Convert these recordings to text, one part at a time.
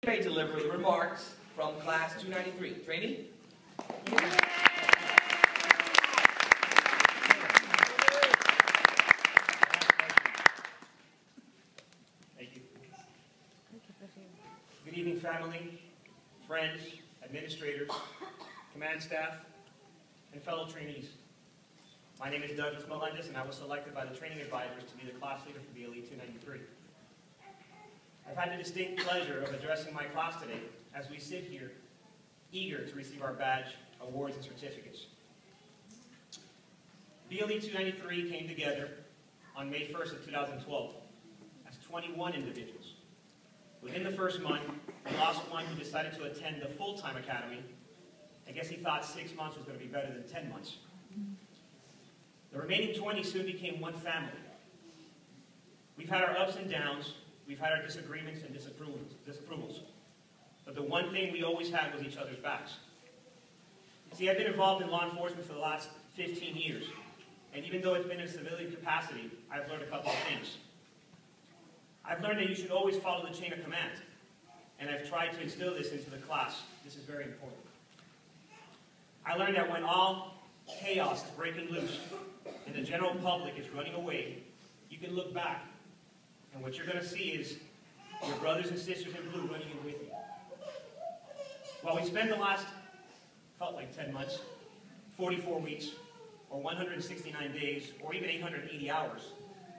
may deliver the remarks from class 293. Trainee? Thank you. Good evening, family, friends, administrators, command staff, and fellow trainees. My name is Douglas Melendez, and I was selected by the training advisors to be the class leader for BLE 293. I've had the distinct pleasure of addressing my class today as we sit here, eager to receive our badge, awards, and certificates. BLE 293 came together on May 1st of 2012 as 21 individuals. Within the first month, we lost one who decided to attend the full-time academy. I guess he thought 6 months was going to be better than 10 months. The remaining 20 soon became one family. We've had our ups and downs, we've had our disagreements and disapprovals. But the one thing we always had was each other's backs. See, I've been involved in law enforcement for the last 15 years. And even though it's been in a civilian capacity, I've learned a couple of things. I've learned that you should always follow the chain of command. And I've tried to instill this into the class. This is very important. I learned that when all chaos is breaking loose and the general public is running away, you can look back, and what you're going to see is your brothers and sisters in blue running in with you. While we spend the last, felt like 10 months, 44 weeks, or 169 days, or even 880 hours,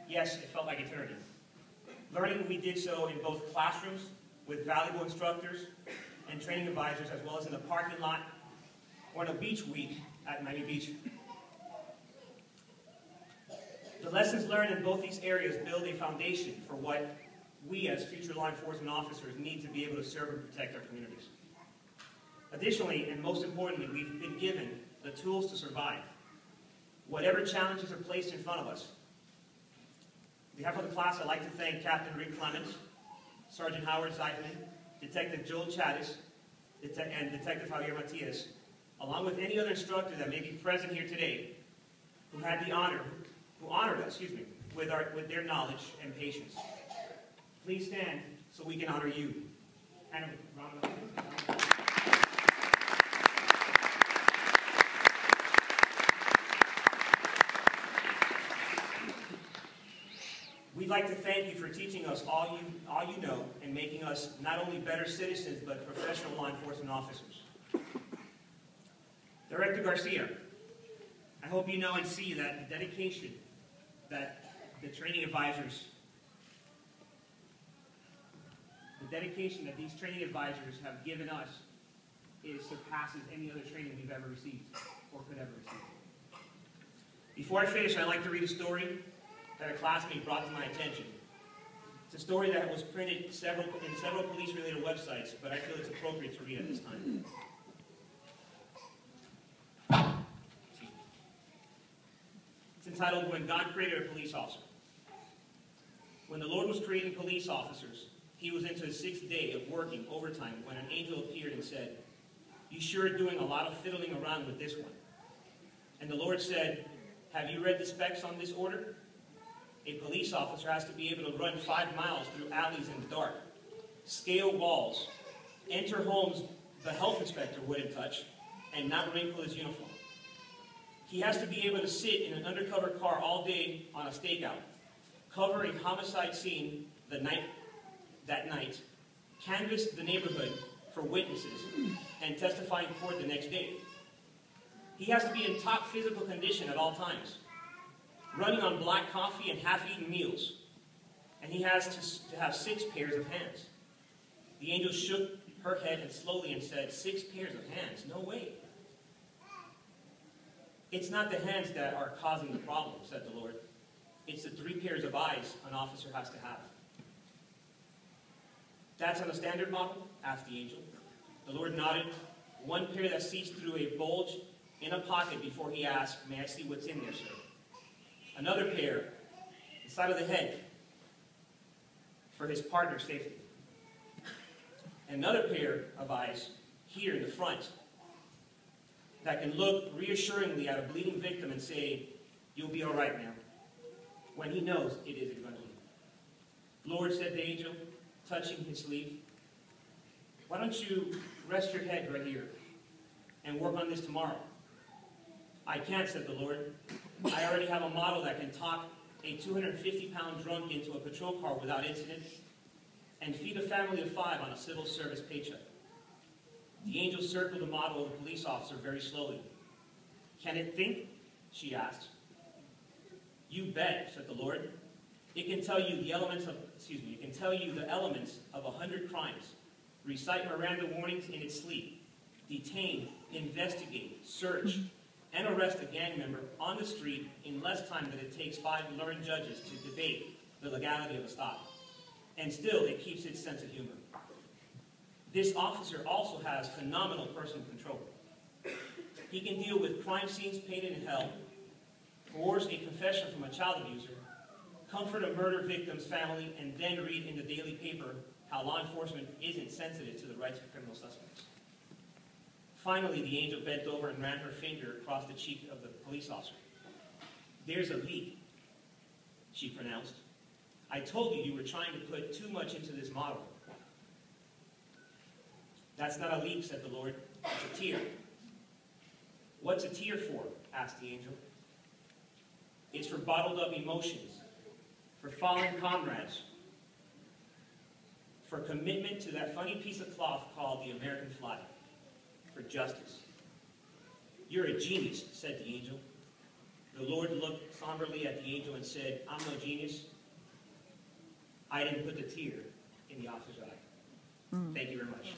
yes, it felt like eternity. Learning, we did so in both classrooms with valuable instructors and training advisors, as well as in the parking lot or in a beach week at Miami Beach. The lessons learned in both these areas build a foundation for what we as future law enforcement officers need to be able to serve and protect our communities. Additionally, and most importantly, we've been given the tools to survive whatever challenges are placed in front of us. On behalf of the class, I'd like to thank Captain Rick Clemens, Sergeant Howard Zeifman, Detective Joel Chattis, and Detective Javier Matias, along with any other instructor that may be present here today, who honored us, with their knowledge and patience. Please stand so we can honor you. And a round of applause. We'd like to thank you for teaching us all you know and making us not only better citizens, but professional law enforcement officers. Director Garcia, I hope you know and see that the dedication that the training advisors, these training advisors have given us surpasses any other training we've ever received or could ever receive. Before I finish, I'd like to read a story that a classmate brought to my attention. It's a story that was printed in several police-related websites, but I feel it's appropriate to read at this time. It's entitled, When God Created a Police Officer. When the Lord was creating police officers, he was into his 6th day of working overtime when an angel appeared and said, "You sure are doing a lot of fiddling around with this one." And the Lord said, "Have you read the specs on this order? A police officer has to be able to run 5 miles through alleys in the dark, scale walls, enter homes the health inspector wouldn't touch, and not wrinkle his uniform. He has to be able to sit in an undercover car all day on a stakeout, cover a homicide scene that night, canvass the neighborhood for witnesses, and testify in court the next day. He has to be in top physical condition at all times, running on black coffee and half-eaten meals, and he has to have 6 pairs of hands." The angel shook her head and slowly and said, 6 pairs of hands? No way. "It's not the hands that are causing the problem," said the Lord. "It's the 3 pairs of eyes an officer has to have." "That's on a standard model?" asked the angel. The Lord nodded. "One pair that sees through a bulge in a pocket before he asked, 'May I see what's in there, sir?' Another pair, the side of the head, for his partner's safety. Another pair of eyes here in the front that can look reassuringly at a bleeding victim and say, 'You'll be all right, ma'am,' when he knows it isn't going to be. 'Lord,' said the angel, touching his sleeve, why don't you rest your head right here and work on this tomorrow? I can't, said the Lord. I already have a model that can talk a 250-pound drunk into a patrol car without incident and feed a family of 5 on a civil service paycheck. The angel circled the model of the police officer very slowly. Can it think? She asked. You bet, said the Lord. It can tell you the elements of 100 crimes, recite Miranda warnings in its sleep, detain, investigate, search, and arrest a gang member on the street in less time than it takes 5 learned judges to debate the legality of a stop. And still, it keeps its sense of humor. This officer also has phenomenal personal control. He can deal with crime scenes painted in hell, coerce a confession from a child abuser, comfort a murder victim's family, and then read in the daily paper how law enforcement isn't sensitive to the rights of criminal suspects. Finally, the angel bent over and ran her finger across the cheek of the police officer. There's a leak, she pronounced. I told you were trying to put too much into this model. That's not a leak, said the Lord. It's a tear. What's a tear for? Asked the angel. It's for bottled up emotions, for fallen comrades, for commitment to that funny piece of cloth called the American flag, for justice. You're a genius, said the angel. The Lord looked somberly at the angel and said, I'm no genius. I didn't put the tear in the officer's eye. Thank you very much.